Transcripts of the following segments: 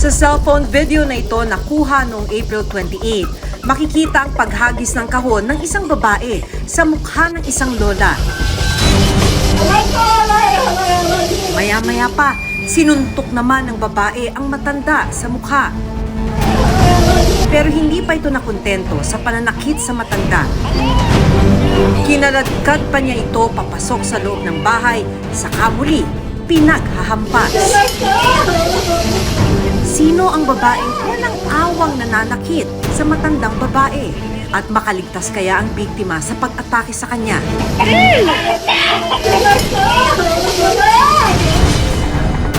Sa cellphone video na ito nakuha noong April 28, makikita ang paghagis ng kahon ng isang babae sa mukha ng isang lola. Maya-maya pa, sinuntok naman ng babae ang matanda sa mukha. Pero hindi pa ito nakontento sa pananakit sa matanda. Kinaladkad pa niya ito papasok sa loob ng bahay, saka muli pinaghahampas. Sino ang babaeng walang awang nananakit sa matandang babae? At makaligtas kaya ang biktima sa pag-atake sa kanya?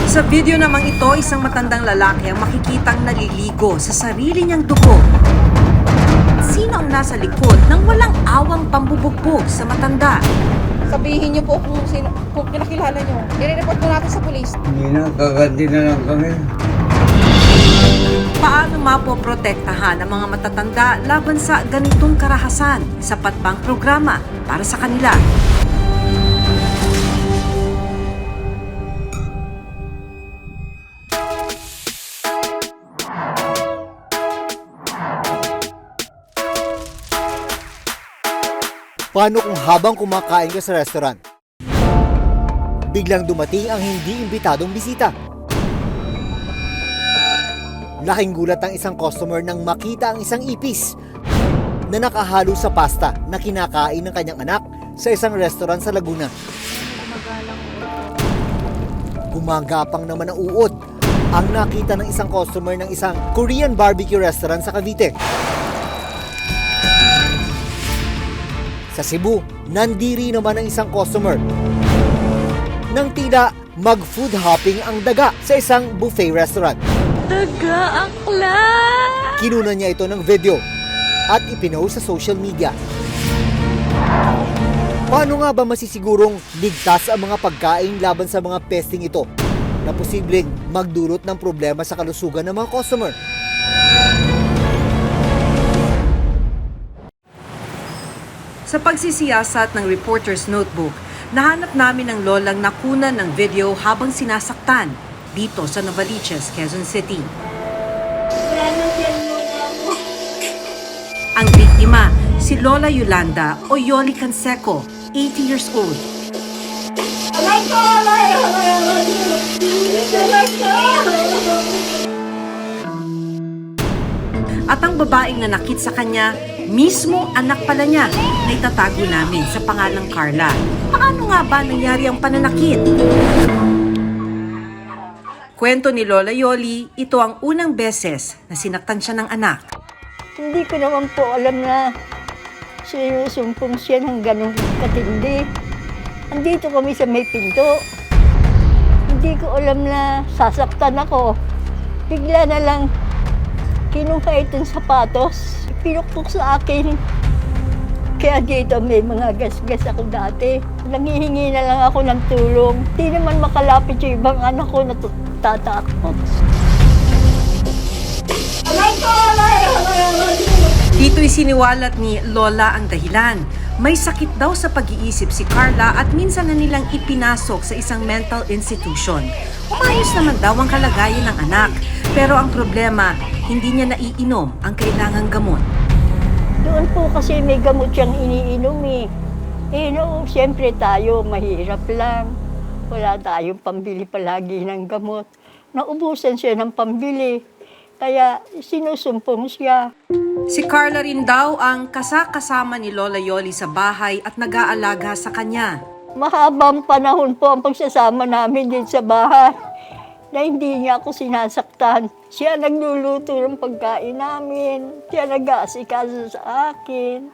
Sa video namang ito, isang matandang lalaki ang makikitang naliligo sa sarili niyang dugo. Sino ang nasa likod ng walang awang pambubugbog sa matanda? Sabihin niyo po kung kinakilala niyo. I-report po natin sa pulis. Hindi na, kaganti na lang kami. Paano mapoprotektahan ang mga matatanda laban sa ganitong karahasan? Sapat bang programa para sa kanila? Paano kung habang kumakain ka sa restaurant, biglang dumating ang hindi imbitadong bisita? Laking gulat ang isang customer nang makita ang isang ipis na nakahalo sa pasta na kinakain ng kanyang anak sa isang restaurant sa Laguna. Gumagapang naman ang uod ang nakita ng isang customer ng isang Korean barbecue restaurant sa Cavite. Sa Cebu, nandiri naman ang isang customer nang tila mag-food hopping ang daga sa isang buffet restaurant. Daga, akla! Kinunan niya ito ng video at ipinost sa social media. Paano nga ba masisigurong ligtas ang mga pagkain laban sa mga pesting ito na posibleng magdulot ng problema sa kalusugan ng mga customer? Sa pagsisiyasat ng Reporter's Notebook, nahanap namin ang lolang nakunan ng video habang sinasaktan dito sa Novaliches, Quezon City. Ang biktima, si Lola Yolanda o Yoli Canseco, 80 years old. At ang babaeng nanakit sa kanya, mismo anak pala niya na itatago namin sa pangalang Carla. Paano nga ba nangyari ang pananakit? Kwento ni Lola Yoli, ito ang unang beses na sinaktan siya ng anak. Hindi ko naman po alam na sinusumpong siya ng ganong katindi. Andito kami sa may pinto. Hindi ko alam na sasaktan ako. Bigla na lang kinuha itong sapatos. Pinukpok sa akin. Kaya dito may mga gas-gas ako dati. Nangihingi na lang ako ng tulong. Di naman makalapit yung ibang anak ko na tatakot. Dito'y siniwalat ni Lola ang dahilan. May sakit daw sa pag-iisip si Carla at minsan na nilang ipinasok sa isang mental institution. Umayos naman daw ang kalagayan ng anak. Pero ang problema, hindi niya naiinom ang kailangang gamot. Doon po kasi may gamot siyang iniinom eh. No, siyempre tayo, mahirap lang. Wala tayong pambili palagi ng gamot. Naubusan siya ng pambili. Kaya sinusumpong siya. Si Carla rin daw ang kasama ni Lola Yoli sa bahay at nag-aalaga sa kanya. Mahabang panahon po ang pagsasama namin din sa bahay. Na hindi niya ako sinasaktan. Siya nagluluto ng pagkain namin. Siya nag-aasikaso sa akin.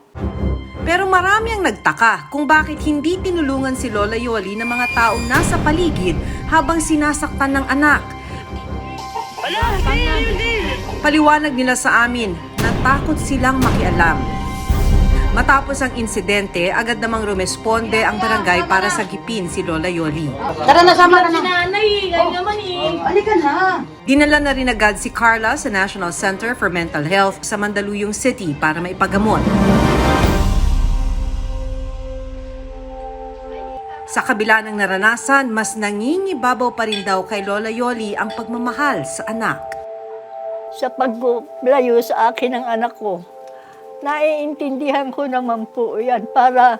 Pero marami ang nagtaka kung bakit hindi tinulungan si Lola Yoli ng mga taong nasa paligid habang sinasaktan ng anak. Paliwanag nila sa amin, natakot silang makialam. Matapos ang insidente, agad namang rumesponde ang barangay para sagipin si Lola Yoli. Tara na, sama ka na. Nanay, ay naman eh. Halika na. Dinala na rin agad si Carla sa National Center for Mental Health sa Mandaluyong City para maipagamot. Sa kabila ng naranasan, mas nangingibabaw pa rin daw kay Lola Yoli ang pagmamahal sa anak. sa paglayo sa akin ng anak ko. Naiintindihan ko naman po yan para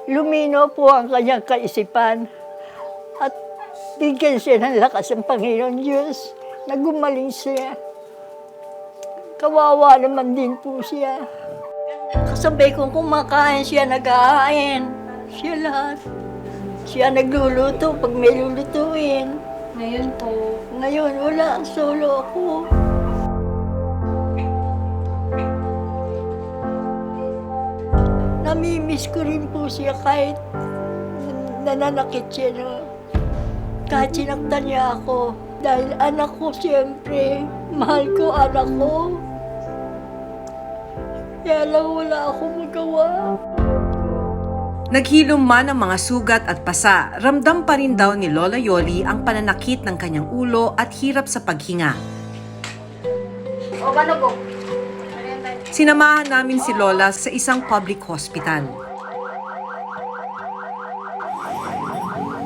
lumino po ang kanyang kaisipan at bigyan siya ng lakas ng Panginoon Diyos na gumaling siya. Kawawa naman din po siya. Kasabay kong kumakain siya, nag-aain. Siya lahat. Siya nagluluto pag may lulutuin. Ngayon po, Ngayon, wala. Solo ako. Namimiss ko rin po siya kahit nananakit siya na kahit sinaktan niya ako. Dahil anak ko siyempre, mahal ko anak ko. Kaya lang wala akong magawa. Naghilom man ang mga sugat at pasa, ramdam pa rin daw ni Lola Yoli ang pananakit ng kanyang ulo at hirap sa paghinga. o ano po? Sinamahan namin si Lola sa isang public hospital.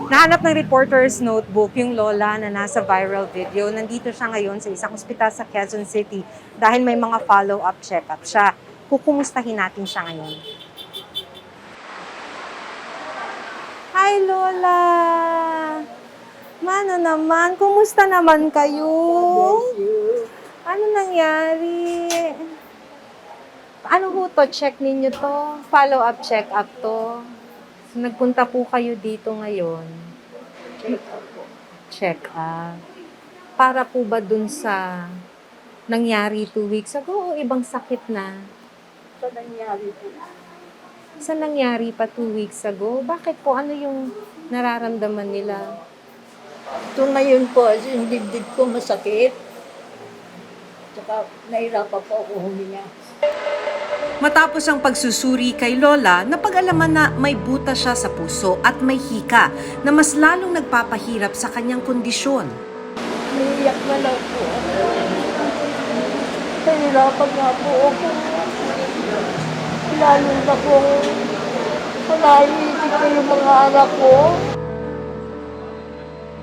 Nahanap ng reporter's notebook yung lola na nasa viral video. Nandito siya ngayon sa isang ospital sa Quezon City dahil may mga follow-up check-up siya. Kukumustahin natin siya ngayon. Hi, Lola! Mano naman, kumusta naman kayo? Ano nangyari? Ano ho to? Check ninyo to? Follow-up check-up to? So, nagpunta po kayo dito ngayon. Check-up. Para po ba dun sa nangyari 2 weeks ago o ibang sakit na? Sa nangyari po. Sa nangyari pa 2 weeks ago? Bakit po? Ano yung nararamdaman nila? Ito ngayon po, yung dibdib ko masakit. Tsaka nahirapan po ako huminga. Matapos ang pagsusuri kay Lola, napag-alaman na may buta siya sa puso at may hika na mas lalong nagpapahirap sa kanyang kondisyon. Umiiyak na lang po ako. Nahirapan nga po ako. Lalo na kung naiisip ko yung mga anak ko.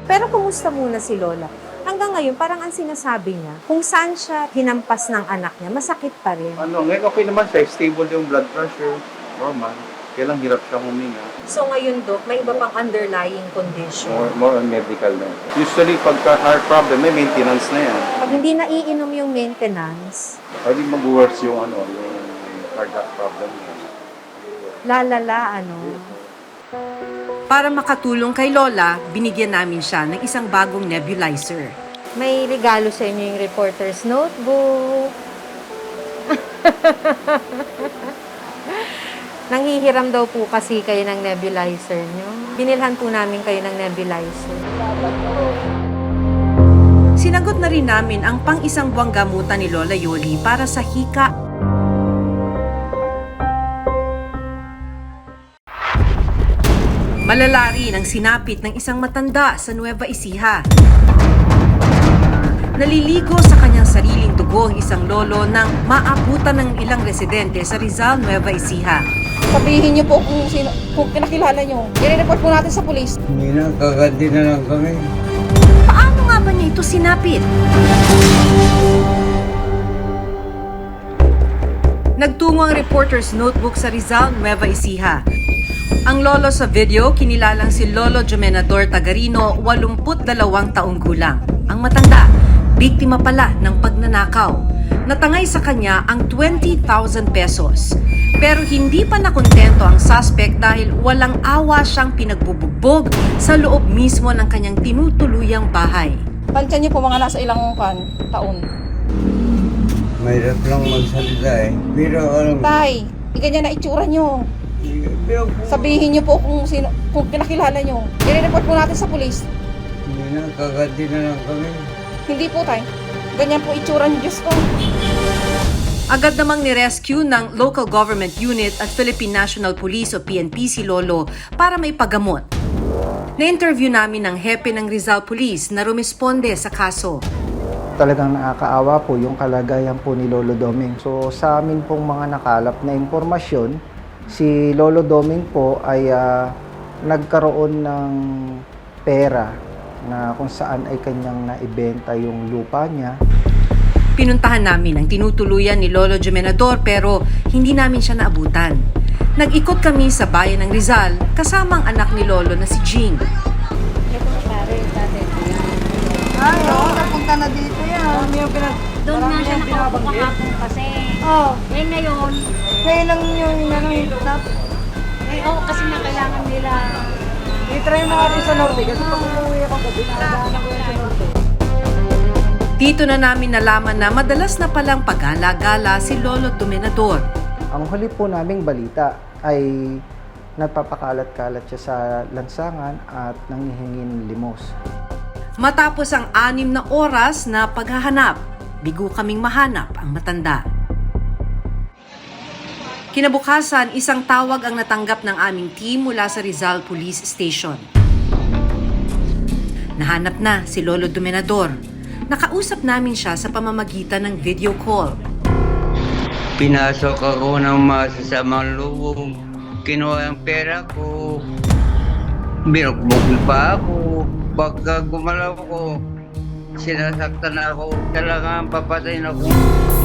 Pero kumusta muna si Lola? Hanggang ngayon, parang ang sinasabi niya, kung saan siya hinampas ng anak niya, masakit pa rin. Ngayon okay naman siya, stable yung blood pressure, normal. Kaya lang hirap siya huminga. So ngayon, Dok, may iba pang underlying condition. More on medical na. Usually, pagka heart problem, may maintenance na yan. Pag hindi naiinom yung maintenance, Pwede mag-worse yung cardiac problem niya. lalala, Para makatulong kay Lola, binigyan namin siya ng isang bagong nebulizer. May regalo sa inyo yung reporter's notebook. Nanghihiram daw po kasi kayo ng nebulizer nyo. Binilhan po namin kayo ng nebulizer. Sinagot na rin namin ang pang-isang buwang gamutan ni Lola Yoli para sa hika. Malala rin ang sinapit ng isang matanda sa Nueva Ecija. Naliligo sa kanyang sariling dugo ang isang lolo nang maabutan ng ilang residente sa Rizal, Nueva Ecija. Sabihin niyo po kung kinakilala niyo. I-report po natin sa pulis. Hindi na, kaganti na lang kami. Paano nga ba niya ito sinapit? Nagtungo ang reporter's notebook sa Rizal, Nueva Ecija. Ang lolo sa video, kinilalang si Lolo Jomenador Tagarino, 82 taong gulang. Ang matanda, biktima pala ng pagnanakaw. Natangay sa kanya ang 20,000 pesos. Pero hindi pa nakontento ang suspect dahil walang awa siyang pinagbubugbog sa loob mismo ng kanyang tinutuluyang bahay. Tansya niyo po mga nasa ilang taon. Mahirap lang magsalita eh. Pero Tay, ganyan na itsura niyo. pero Sabihin niyo po kung kinakilala niyo. I-report po natin sa pulis. hindi na, kaganti na lang kami. Hindi po, tay. Ganyan po itsura niyo, Diyos ko. Agad namang ni-rescue ng Local Government Unit at Philippine National Police o PNP si Lolo para may paggamot. Na-interview namin ang hepe ng Rizal Police na rumisponde sa kaso. Talagang nakakaawa po yung kalagayan po ni Lolo Doming. So sa amin pong mga nakalap na impormasyon, si Lolo Doming po ay nagkaroon ng pera na kung saan ay kanyang naibenta yung lupa niya. Pinuntahan namin ang tinutuluyan ni Lolo Jomenador pero hindi namin siya naabutan. Nag-ikot kami sa bayan ng Rizal kasama ang anak ni Lolo na si Jing. Ay, oo, napunta na dito yan. Doon nga siya nakaupo kahapon kasi. Oh, Eh ngayon, ngayon lang yung nangyayap. eh oo kasi na kailangan nila. I-try mo natin sa Norte kasi pag umuwi ako gabi, nadaan ako yan sa Norte. Dito na namin nalaman na madalas na palang pagala-gala si Lolo Jomenador. Ang huli po naming balita ay nagpapakalat-kalat siya sa lansangan at nanghihingi ng limos. Matapos ang 6 na oras na paghahanap, bigo kaming mahanap ang matanda. Kinabukasan, isang tawag ang natanggap ng aming team mula sa Rizal Police Station. Nahanap na si Lolo Jomenador. Nakausap namin siya sa pamamagitan ng video call. Pinasok ako ng masasamang loob. Kinuha ang pera ko. Binukbukil pa ako. Pagka gumalaw ko, sinasaktan ako. Talagang papatayin ako.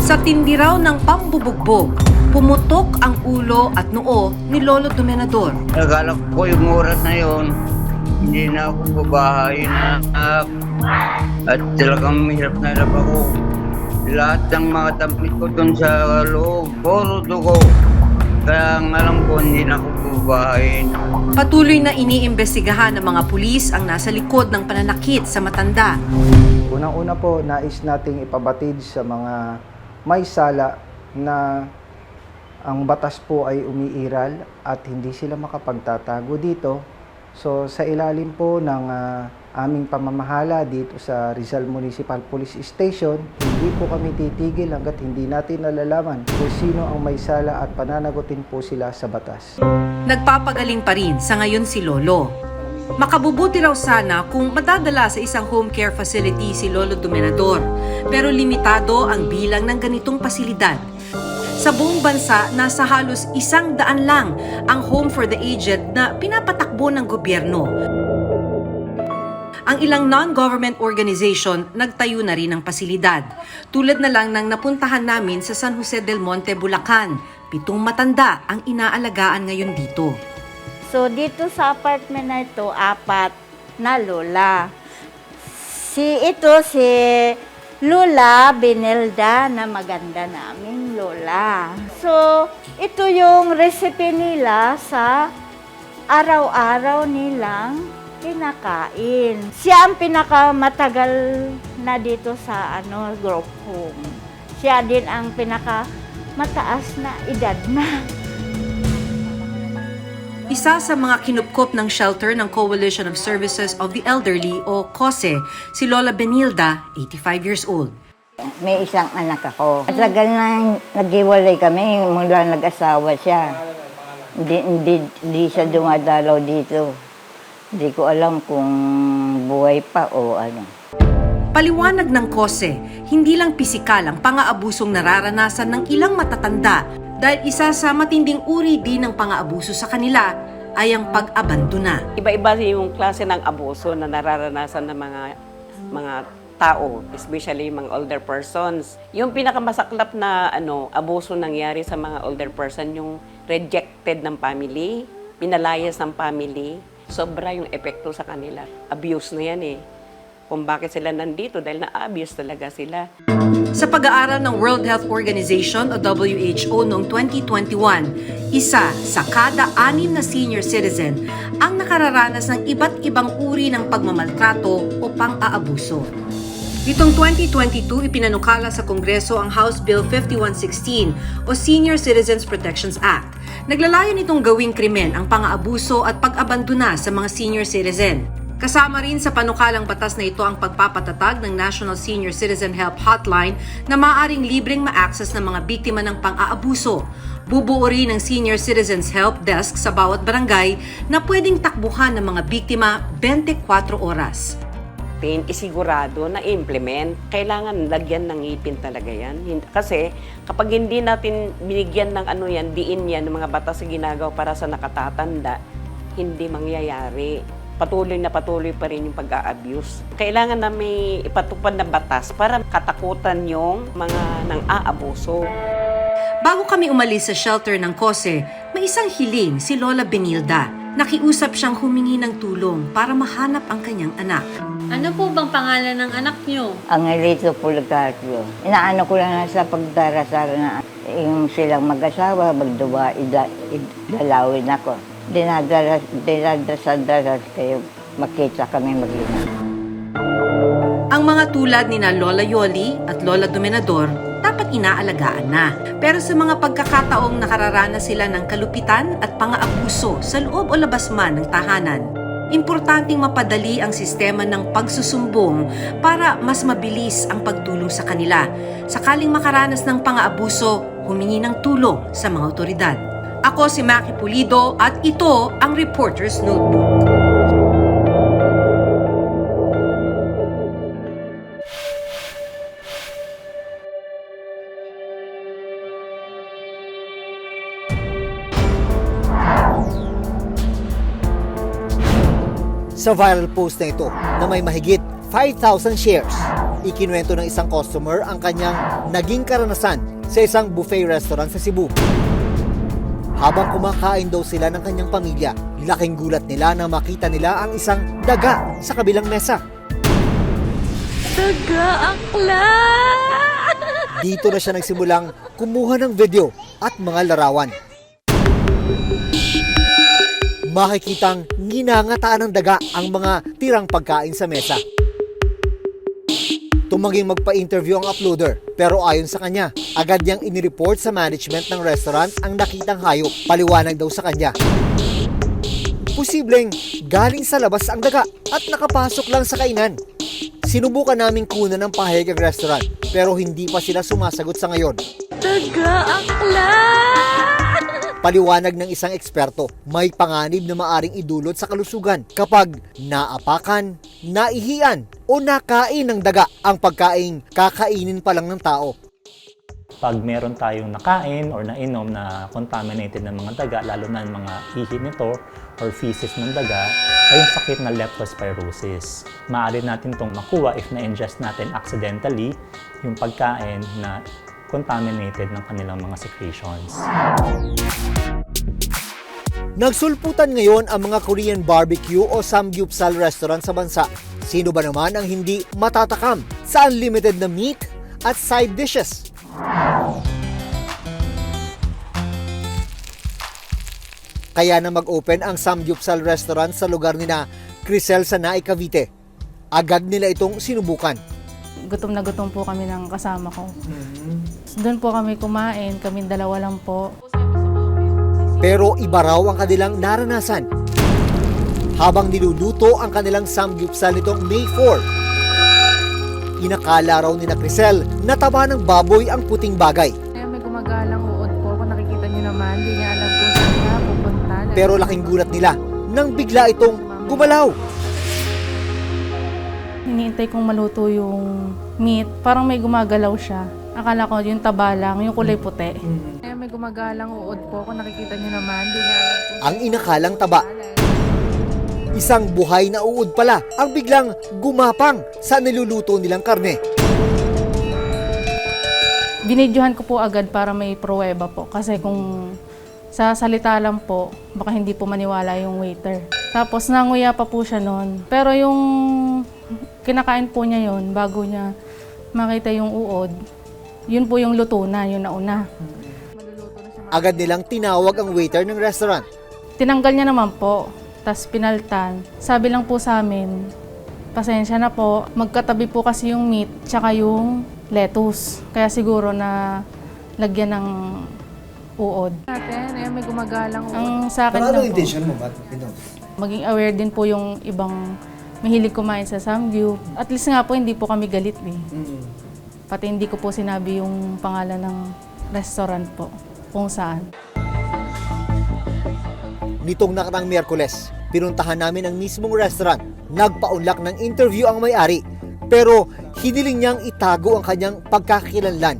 Sa tindi raw ng pambubugbog, pumutok ang ulo at noo ni Lolo Jomenador. Nagala ko yung oras na yon, hindi na ako babahay na at talagang mahirap na hirap ako. Lahat ng mga damit ko dun sa loob, puro dugo. Kaya ang alam ko, hindi na ako babahay. Patuloy na iniimbestigahan ng mga pulis ang nasa likod ng pananakit sa matanda. Unang-una po, nais nating ipabatid sa mga may sala na ang batas po ay umiiral at hindi sila makapagtatago dito. So sa ilalim po ng aming pamamahala dito sa Rizal Municipal Police Station, hindi po kami titigil hanggat hindi natin nalalaman kung sino ang may sala at pananagutin po sila sa batas. Nagpapagaling pa rin sa ngayon si Lolo. Makabubuti raw sana kung madadala sa isang home care facility si Lolo Jomenador, pero limitado ang bilang ng ganitong pasilidad. Sa buong bansa, nasa halos 100 lang ang home for the aged na pinapatakbo ng gobyerno. Ang ilang non-government organization nagtayo na rin ng pasilidad. Tulad na lang ng napuntahan namin sa San Jose del Monte, Bulacan. 7 matanda ang inaalagaan ngayon dito. So, dito sa apartment na ito, 4 na lola. Si Lola Benelda na maganda naming lola. So, ito yung recipe nila sa araw-araw nilang kinakain. Siya ang pinakamatagal na dito sa group home. Siya din ang pinakamataas na edad na. Isa sa mga kinupkop ng shelter ng Coalition of Services of the Elderly o COSE, si Lola Benilda, 85 years old. May isang anak ako. Matagal na naghiwalay kami mula nag-asawa siya. Hindi siya dumadalaw dito. Hindi ko alam kung buhay pa o ano. Paliwanag ng COSE, hindi lang pisikal ang pang-aabusong nararanasan ng ilang matatanda dahil isa sa matinding uri din ng pang-aabuso sa kanila ay ang pag-abandona. Iba-iba yung klase ng abuso na nararanasan ng mga tao, especially mga older persons. Yung pinakamasaklap na abuso nangyari sa mga older person, yung rejected ng family, pinalayas ng family, sobra yung epekto sa kanila. Abuse na yan eh. Kung bakit sila nandito, dahil na-abuse talaga sila. Sa pag-aaral ng World Health Organization o WHO noong 2021, isa sa kada 6 na senior citizen ang nakararanas ng iba't ibang uri ng pagmamaltrato o pang-aabuso. Nitong 2022, ipinanukala sa Kongreso ang House Bill 5116 o Senior Citizens Protections Act. Naglalayon itong gawing krimen ang pang-aabuso at pag-abandona sa mga senior citizen. Kasama rin sa panukalang batas na ito ang pagpapatatag ng National Senior Citizen Help Hotline na maaaring libreng ma-access ng mga biktima ng pang-aabuso. Bubuo rin ng Senior Citizens Help Desk sa bawat barangay na pwedeng takbuhan ng mga biktima 24 oras. Isigurado na implement, kailangan lagyan ng ngipin talaga yan. Kasi kapag hindi natin binigyan ng diin yan, ng mga batas na ginagawa para sa nakatatanda, hindi mangyayari. patuloy pa rin yung pag-a-abuse. Kailangan na may ipatupad na batas para katakutan yung mga nang-aabuso. Bago kami umalis sa shelter ng Kose, may isang hiling si Lola Benilda. Nakiusap siyang humingi ng tulong para mahanap ang kanyang anak. Ano po bang pangalan ng anak niyo? Angelito Pulgarcio. Inaano ko lang sa pagdarasal na yung silang mag-asawa, magduwa, idalawin ako. Dinadasal kayo, makita kami mag-ina. Ang mga tulad ni na Lola Yoli at Lola Dominador dapat inaalagaan na. Pero sa mga pagkakataong nakararanas sila ng kalupitan at pang-aabuso sa loob o labas man ng tahanan, importanteng mapadali ang sistema ng pagsusumbong para mas mabilis ang pagtulong sa kanila. Sakaling makaranas ng pang-aabuso, humingi ng tulong sa mga otoridad. Ako si Maki Pulido at ito ang Reporter's Notebook. Sa viral post na ito na may mahigit 5,000 shares, ikinuwento ng isang customer ang kanyang naging karanasan sa isang buffet restaurant sa Cebu. Habang kumakain daw sila ng kanyang pamilya, laking gulat nila na makita nila ang isang daga sa kabilang mesa. Daga akla! Dito na siya nagsimulang kumuha ng video at mga larawan. Makikitang ginangataan ng daga ang mga tirang pagkain sa mesa. Tumanging magpa-interview ang uploader, pero ayon sa kanya, agad niyang inireport sa management ng restaurant ang nakitang hayop. Paliwanag daw sa kanya, posibleng galing sa labas ang daga at nakapasok lang sa kainan. Sinubukan naming kunan ng pahayag ang restaurant, pero hindi pa sila sumasagot sa ngayon. Daga akla! Paliwanag ng isang eksperto, may panganib na maaring idulot sa kalusugan kapag naapakan, naihian o nakain ng daga ang pagkaing kakainin pa lang ng tao. Pag meron tayong nakain or nainom na contaminated ng mga daga, lalo na yung mga ihi nito or feces ng daga, ay yung sakit na leptospirosis. Maaari natin itong makuha if na-ingest natin accidentally yung pagkain na contaminated ng kanilang mga secretions. Nagsulputan ngayon ang mga Korean barbecue o samgyeopsal restaurant sa bansa. Sino ba naman ang hindi matatakam sa unlimited na meat at side dishes? Kaya na mag-open ang samgyeopsal restaurant sa lugar nina Crisel sa Naik, Cavite. Agad nila itong sinubukan. Gutom na gutom po kami ng kasama ko. Doon po kami kumain, kaming dalawa lang po. Pero iba raw ang kanilang naranasan. Habang niluluto ang kanilang samgyeopsal nitong May 4, inakala raw ni na Crisel na taba ng baboy ang puting bagay. May gumagalang uod po. Kung nakikita niyo naman, hindi niya alam kung saan siya pupunta. Pero laking gulat nila nang bigla itong gumalaw. Hinihintay kong maluto yung meat. Parang may gumagalaw siya. Akala ko yung taba lang, yung kulay puti. May gumagalang uod po. Kung nakikita niyo naman, hindi niya alam kung Ang inakalang taba, isang buhay na uod pala ang biglang gumapang sa niluluto nilang karne. Binidyohan ko po agad para may pruweba po. Kasi kung sa salita lang po, baka hindi po maniwala yung waiter. Tapos nanguya pa po siya noon. Pero yung kinakain po niya yon bago niya makita yung uod, yun po yung luto na, yung nauna. Agad nilang tinawag ang waiter ng restaurant. Tinanggal niya naman po, tas pinaltan. Sabi lang po sa amin, pasensya na po, magkatabi po kasi yung meat tsaka yung lettuce. Kaya siguro na lagyan ng uod. Natin, may gumagalang uod. Ang sa akin lang po, mo ba? maging aware din po yung ibang mahilig kumain sa samgyup. At least nga po, hindi po kami galit eh. Pati hindi ko po sinabi yung pangalan ng restaurant po, kung saan. Nitong nakarang Miyerkules, pinuntahan namin ang mismong restaurant. Nagpaunlak ng interview ang may-ari, pero hiniling niyang itago ang kanyang pagkakakilanlan.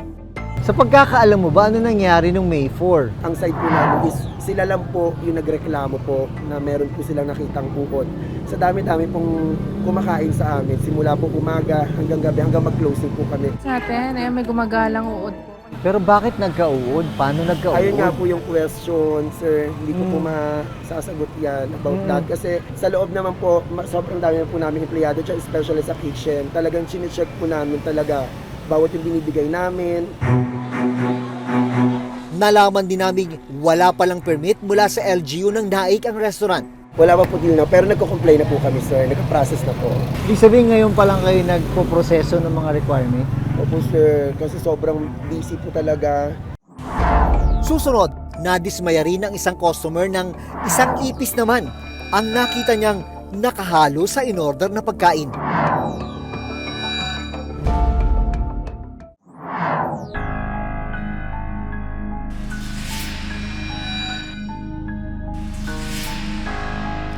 Sa pagkakaalam mo ba, ano nangyari nung May 4? Ang side po namin is sila lang po yung nagreklamo po na meron po silang nakitang uod Sa dami-dami pong kumakain sa amin. Simula po umaga hanggang gabi, hanggang mag-closing po kami. Sa atin, ayan, may gumagalang uod po. Pero bakit nagka-uod? Paano nagka-uod? Ayun nga po yung question, sir. Hindi ko po masasagot yan about that. Kasi sa loob naman po, sobrang dami na po namin empleyado, especially sa kitchen. Talagang chinecheck po namin talaga bawat yung binibigay namin. Nalaman din namin wala palang permit mula sa LGU ng Naik ang restaurant. Wala pa po din na, pero nagko-complain na po kami, sir. Nagka-process na po. Ibig sabihin ngayon pa lang kayo nagpo-proseso ng mga requirement? Opo, sir. Kasi sobrang busy po talaga. Susunod, nadismaya rin ang isang customer ng isang ipis naman ang nakita niyang nakahalo sa in-order na pagkain.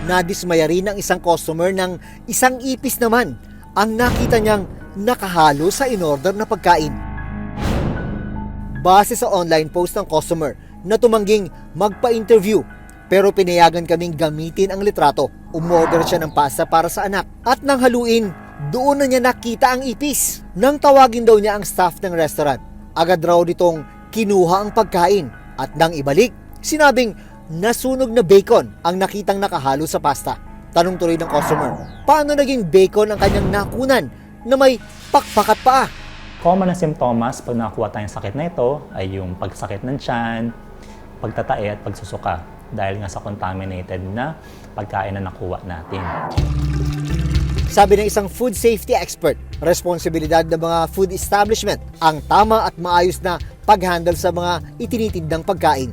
Nadismaya rin ang isang customer ng isang ipis naman ang nakita niyang nakahalo sa in-order na pagkain. Base sa online post ng customer na tumangging magpa-interview pero pinayagan kaming gamitin ang litrato. Umorder siya ng pasta para sa anak at nang haluin, doon na niya nakita ang ipis. Nang tawagin daw niya ang staff ng restaurant, agad raw nitong kinuha ang pagkain at nang ibalik, sinabing nasunog na bacon ang nakitang nakahalo sa pasta. Tanong tuloy ng customer, paano naging bacon ang kanyang nakunan na may pakpak at paa? Common na simptomas pag nakakuha tayong sakit na ito ay yung pagsakit ng tiyan, pagtatae at pagsusuka dahil nga sa contaminated na pagkain na nakuha natin. Sabi ng isang food safety expert, responsibilidad ng mga food establishment ang tama at maayos na pag-handle sa mga itinitindang pagkain.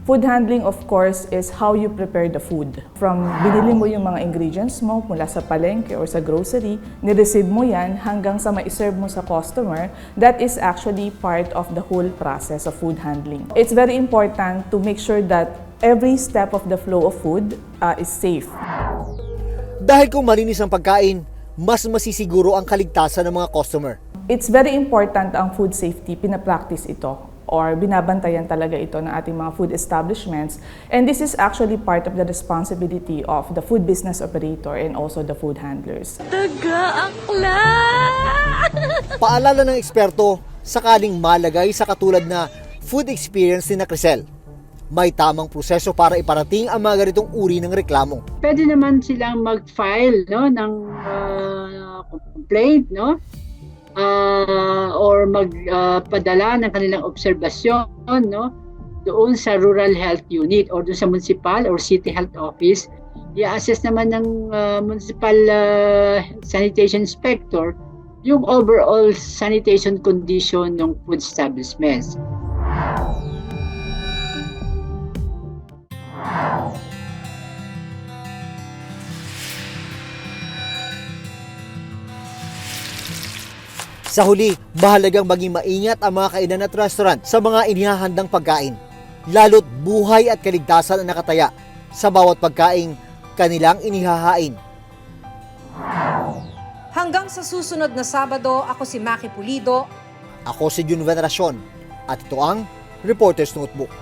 Food handling, of course, is how you prepare the food. From binili mo yung mga ingredients mo mula sa palengke or sa grocery, ni-receive mo yan hanggang sa ma-serve mo sa customer, that is actually part of the whole process of food handling. It's very important to make sure that every step of the flow of food is safe. Dahil kung malinis ang pagkain, mas masisiguro ang kaligtasan ng mga customer. It's very important ang food safety, pinapractice ito or binabantayan talaga ito ng ating mga food establishments. And this is actually part of the responsibility of the food business operator and also the food handlers. Taga-akla! Paalala ng eksperto, sakaling malagay sa katulad na food experience ni na Crisel, may tamang proseso para iparating ang mga ganitong uri ng reklamo. Pwede naman silang mag-file ng complaint, or magpadala ng kanilang obserbasyon doon sa rural health unit or doon sa municipal or city health office. I-assess naman ng municipal sanitation inspector yung overall sanitation condition ng food establishments. Sa huli, mahalagang maging maingat ang mga kainan at restaurant sa mga inihahandang pagkain. Lalo't buhay at kaligtasan ang nakataya sa bawat pagkaing kanilang inihahain. Hanggang sa susunod na Sabado, ako si Maki Pulido. Ako si Jun Veneracion at ito ang Reporter's Notebook.